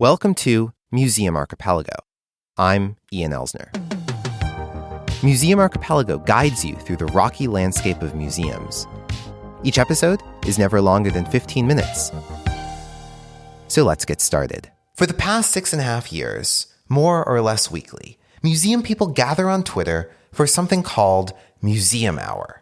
Welcome to Museum Archipelago. I'm Ian Elsner. Museum Archipelago guides you through the rocky landscape of museums. Each episode is never longer than 15 minutes. So let's get started. For the past 6.5 years, more or less weekly, museum people gather on Twitter for something called MuseumHour.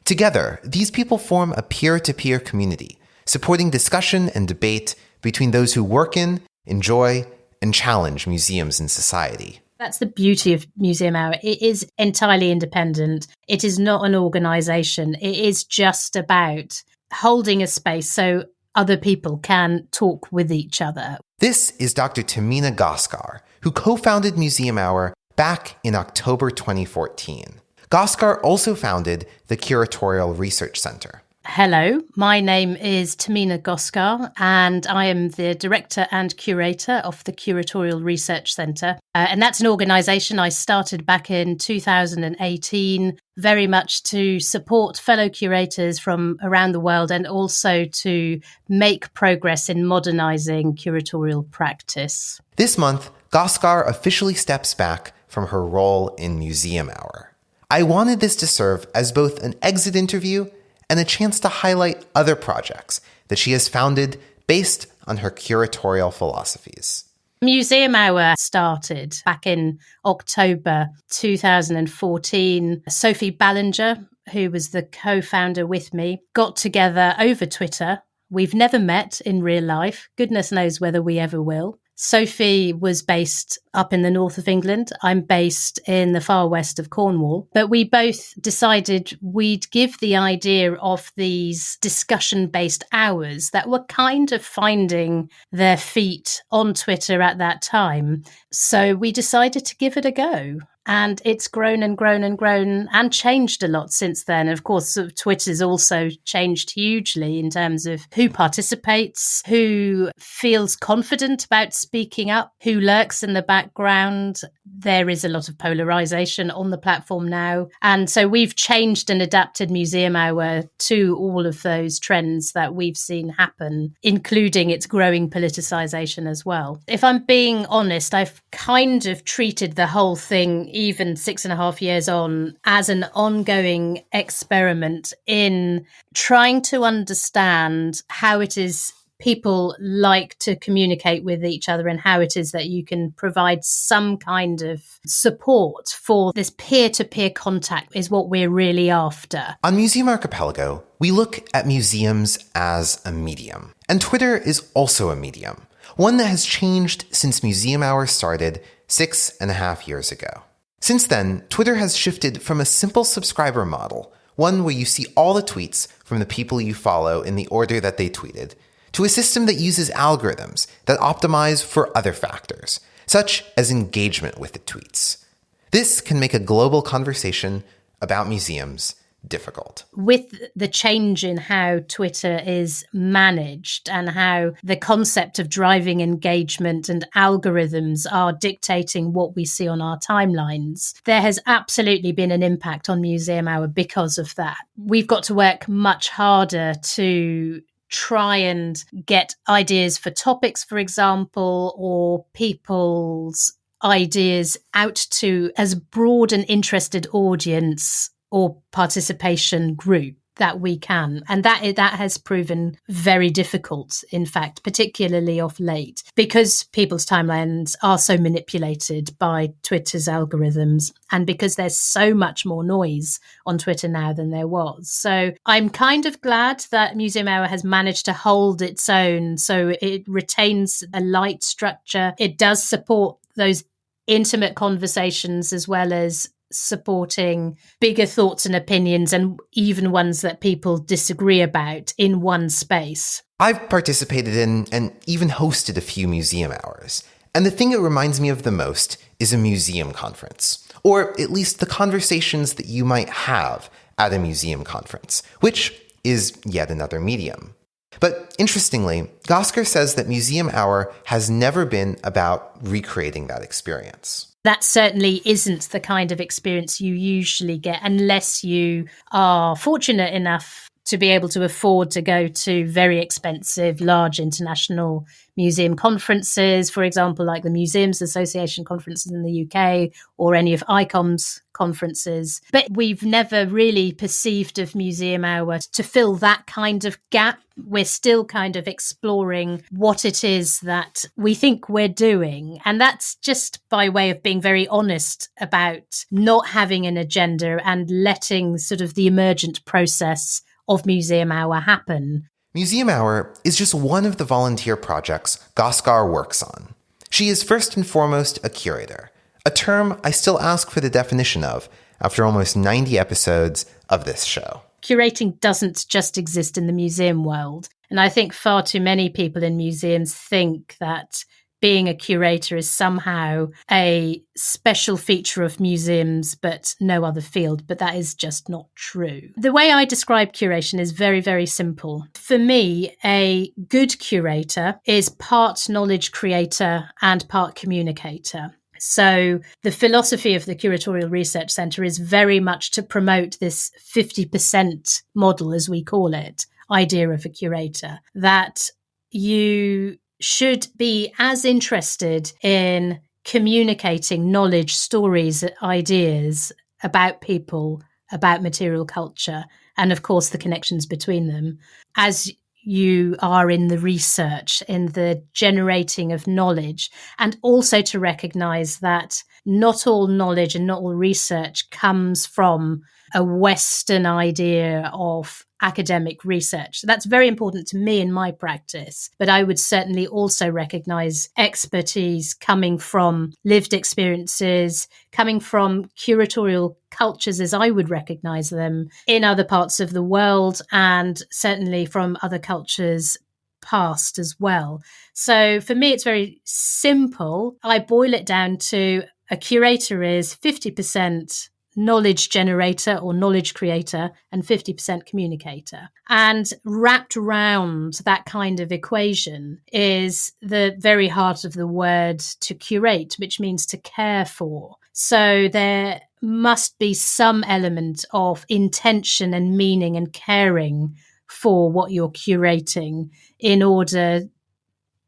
Together, these people form a peer-to-peer community, supporting discussion and debate between those who work in, enjoy, and challenge museums in society. That's the beauty of MuseumHour. It is entirely independent. It is not an organisation. It is just about holding a space so other people can talk with each other. This is Dr. Tehmina Goskar, who co-founded MuseumHour back in October 2014. Goskar also founded the Curatorial Research Centre. Hello, my name is Tehmina Goskar, and I am the Director and Curator of the Curatorial Research Centre. And that's an organisation I started back in 2018, very much to support fellow curators from around the world and also to make progress in modernising curatorial practice. This month, Goskar officially steps back from her role in MuseumHour. I wanted this to serve as both an exit interview and a chance to highlight other projects that she has founded based on her curatorial philosophies. MuseumHour started back in October 2014. Sophie Ballinger, who was the co-founder with me, got together over Twitter. We've never met in real life. Goodness knows whether we ever will. Sophie was based up in the north of England. I'm based in the far west of Cornwall. But we both decided we'd give the idea of these discussion-based hours that were kind of finding their feet on Twitter at that time. So we decided to give it a go. And it's grown and grown and grown and changed a lot since then. Of course, Twitter's also changed hugely in terms of who participates, who feels confident about speaking up, who lurks in the background. There is a lot of polarization on the platform now. And so we've changed and adapted MuseumHour to all of those trends that we've seen happen, including its growing politicization as well. If I'm being honest, I've kind of treated the whole thing, even 6.5 years on, as an ongoing experiment in trying to understand how it is people like to communicate with each other and how it is that you can provide some kind of support for this peer-to-peer contact is what we're really after. On Museum Archipelago, we look at museums as a medium. And Twitter is also a medium, one that has changed since MuseumHour started 6.5 years ago. Since then, Twitter has shifted from a simple subscriber model, one where you see all the tweets from the people you follow in the order that they tweeted, to a system that uses algorithms that optimize for other factors, such as engagement with the tweets. This can make a global conversation about museums difficult. With the change in how Twitter is managed and how the concept of driving engagement and algorithms are dictating what we see on our timelines, there has absolutely been an impact on MuseumHour because of that. We've got to work much harder to try and get ideas for topics, for example, or people's ideas out to as broad an interested audience or participation group that we can. And that has proven very difficult, in fact, particularly of late, because people's timelines are so manipulated by Twitter's algorithms and because there's so much more noise on Twitter now than there was. So I'm kind of glad that MuseumHour has managed to hold its own, so it retains a light structure. It does support those intimate conversations as well as supporting bigger thoughts and opinions and even ones that people disagree about in one space. I've participated in and even hosted a few museum hours. And the thing it reminds me of the most is a museum conference, or at least the conversations that you might have at a museum conference, which is yet another medium. But interestingly, Goskar says that MuseumHour has never been about recreating that experience. That certainly isn't the kind of experience you usually get unless you are fortunate enough to be able to afford to go to very expensive, large international museum conferences, for example, like the Museums Association conferences in the UK or any of ICOM's conferences. But we've never really perceived of MuseumHour to fill that kind of gap. We're still kind of exploring what it is that we think we're doing. And that's just by way of being very honest about not having an agenda and letting sort of the emergent process of MuseumHour happen. MuseumHour is just one of the volunteer projects Goskar works on. She is first and foremost a curator, a term I still ask for the definition of after almost 90 episodes of this show. Curating doesn't just exist in the museum world. And I think far too many people in museums think that being a curator is somehow a special feature of museums, but no other field. But that is just not true. The way I describe curation is very, very simple. For me, a good curator is part knowledge creator and part communicator. So the philosophy of the Curatorial Research Centre is very much to promote this 50% model, as we call it, idea of a curator, that you should be as interested in communicating knowledge, stories, ideas about people, about material culture, and of course the connections between them, as you are in the research, in the generating of knowledge, and also to recognize that not all knowledge and not all research comes from a Western idea of academic research. So that's very important to me in my practice. But I would certainly also recognize expertise coming from lived experiences, coming from curatorial cultures as I would recognize them in other parts of the world, and certainly from other cultures past as well. So for me, it's very simple. I boil it down to a curator is 50% knowledge generator or knowledge creator and 50% communicator. And wrapped around that kind of equation is the very heart of the word to curate, which means to care for. So there must be some element of intention and meaning and caring for what you're curating in order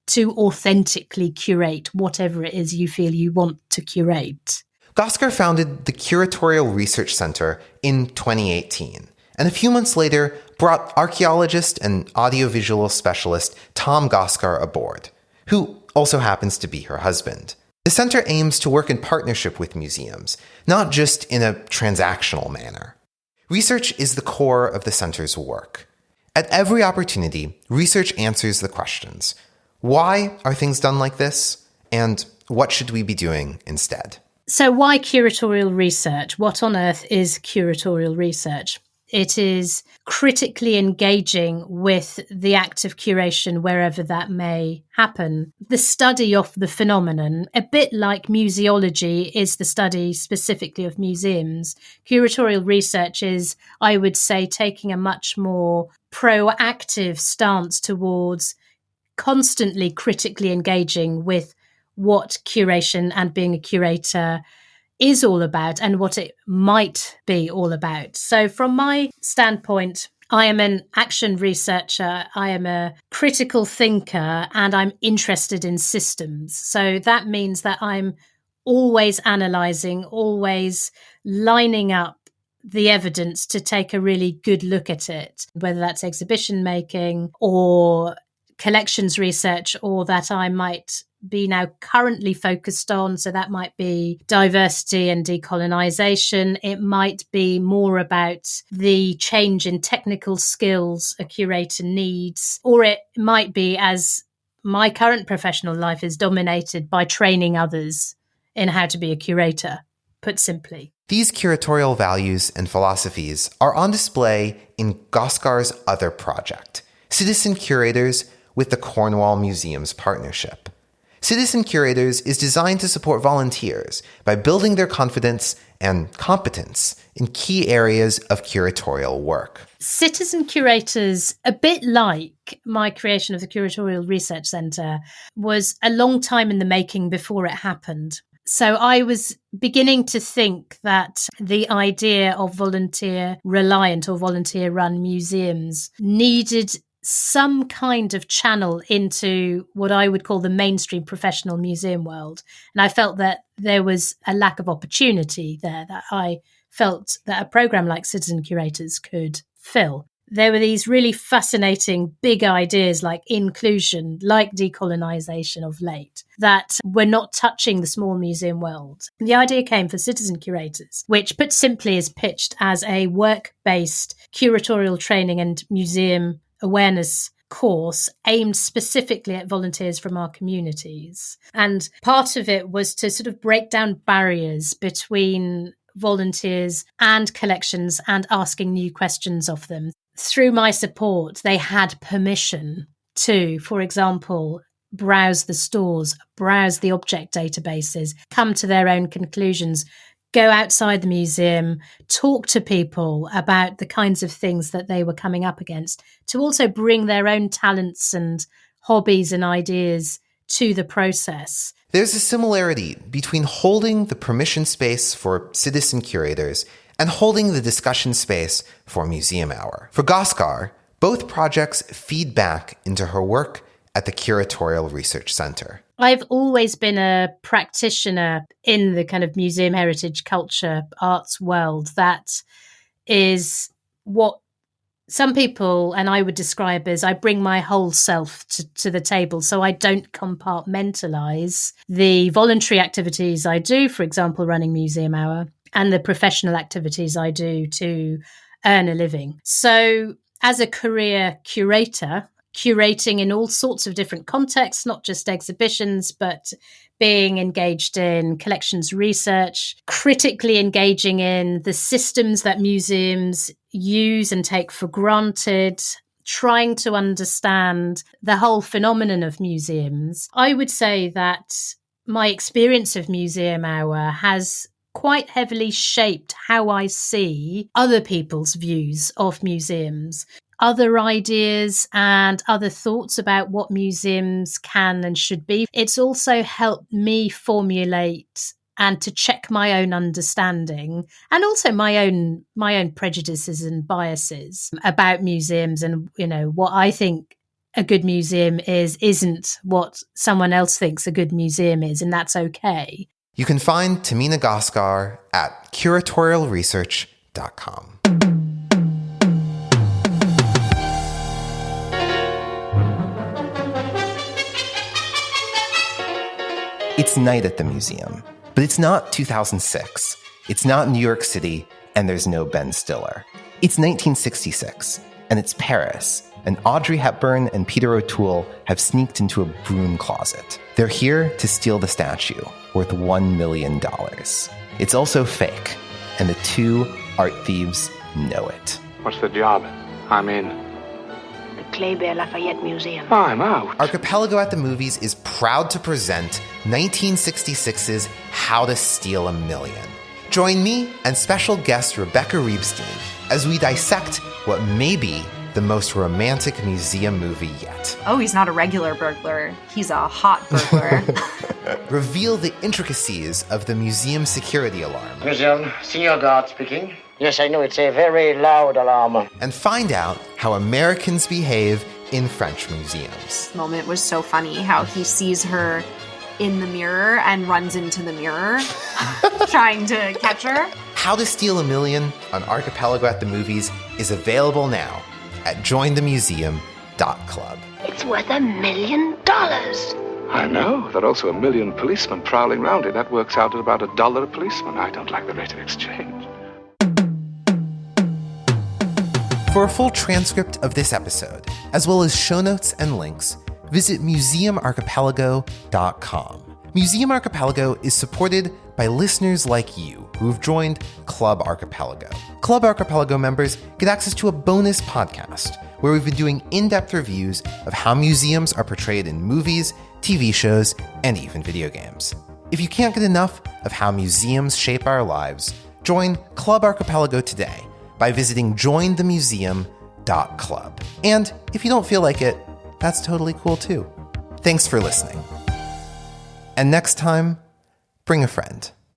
to authentically curate whatever it is you feel you want to curate. Goskar founded the Curatorial Research Centre in 2018, and a few months later brought archaeologist and audiovisual specialist Tom Goskar aboard, who also happens to be her husband. The centre aims to work in partnership with museums, not just in a transactional manner. Research is the core of the centre's work. At every opportunity, research answers the questions: why are things done like this? And what should we be doing instead? So why curatorial research? What on earth is curatorial research? It is critically engaging with the act of curation wherever that may happen. The study of the phenomenon, a bit like museology is the study specifically of museums. Curatorial research is, I would say, taking a much more proactive stance towards constantly critically engaging with what curation and being a curator is all about and what it might be all about. So from my standpoint, I am an action researcher, I am a critical thinker, and I'm interested in systems. So that means that I'm always analysing, always lining up the evidence to take a really good look at it, whether that's exhibition making or collections research, or that I might be now currently focused on. So that might be diversity and decolonisation. It might be more about the change in technical skills a curator needs, or it might be, as my current professional life is dominated by training others in how to be a curator, put simply. These curatorial values and philosophies are on display in Goskar's other project, Citizen Curators with the Cornwall Museums Partnership. Citizen Curators is designed to support volunteers by building their confidence and competence in key areas of curatorial work. Citizen Curators, a bit like my creation of the Curatorial Research Centre, was a long time in the making before it happened. So I was beginning to think that the idea of volunteer-reliant or volunteer-run museums needed some kind of channel into what I would call the mainstream professional museum world. And I felt that there was a lack of opportunity there that I felt that a program like Citizen Curators could fill. There were these really fascinating big ideas like inclusion, like decolonization of late, that were not touching the small museum world. The idea came for Citizen Curators, which put simply is pitched as a work-based curatorial training and museum awareness course aimed specifically at volunteers from our communities. And part of it was to sort of break down barriers between volunteers and collections and asking new questions of them. Through my support, they had permission to, for example, browse the stores, browse the object databases, come to their own conclusions, go outside the museum, talk to people about the kinds of things that they were coming up against, to also bring their own talents and hobbies and ideas to the process. There's a similarity between holding the permission space for citizen curators and holding the discussion space for MuseumHour. For Goskar, both projects feed back into her work at the Curatorial Research Centre. I've always been a practitioner in the kind of museum heritage culture arts world. That is what some people and I would describe as I bring my whole self to the table. So I don't compartmentalize the voluntary activities I do, for example, running MuseumHour, and the professional activities I do to earn a living. So as a career curator, curating in all sorts of different contexts, not just exhibitions, but being engaged in collections research, critically engaging in the systems that museums use and take for granted, trying to understand the whole phenomenon of museums. I would say that my experience of MuseumHour has quite heavily shaped how I see other people's views of museums, other ideas and other thoughts about what museums can and should be. It's also helped me formulate and to check my own understanding and also my own prejudices and biases about museums, and what I think a good museum isn't what someone else thinks a good museum is, and that's okay. You can find Tehmina Goskar at curatorialresearch.com. It's night at the museum, but it's not 2006. It's not New York City, and there's no Ben Stiller. It's 1966, and it's Paris, and Audrey Hepburn and Peter O'Toole have sneaked into a broom closet. They're here to steal the statue, worth $1 million. It's also fake, and the two art thieves know it. What's the job? I'm in. The Kléber Lafayette Museum. I'm out. Archipelago at the Movies is proud to present 1966's How to Steal $1 Million. Join me and special guest Rebecca Reebstein as we dissect what may be the most romantic museum movie yet. Oh, he's not a regular burglar. He's a hot burglar. Reveal the intricacies of the museum security alarm. Museum, senior guard speaking. Yes, I know, it's a very loud alarm. And find out how Americans behave in French museums. This moment was so funny, how he sees her in the mirror and runs into the mirror, trying to catch her. How to Steal $1 Million on Archipelago at the Movies is available now at jointhemuseum.club. It's worth $1 million. I know. There are also 1 million policemen prowling around it. That works out at about $1 a policeman. I don't like the rate of exchange. For a full transcript of this episode, as well as show notes and links, visit MuseumArchipelago.com. Museum Archipelago is supported by listeners like you who have joined Club Archipelago. Club Archipelago members get access to a bonus podcast where we've been doing in-depth reviews of how museums are portrayed in movies, TV shows, and even video games. If you can't get enough of how museums shape our lives, join Club Archipelago today by visiting jointhemuseum.club. And if you don't feel like it, that's totally cool too. Thanks for listening. And next time, bring a friend.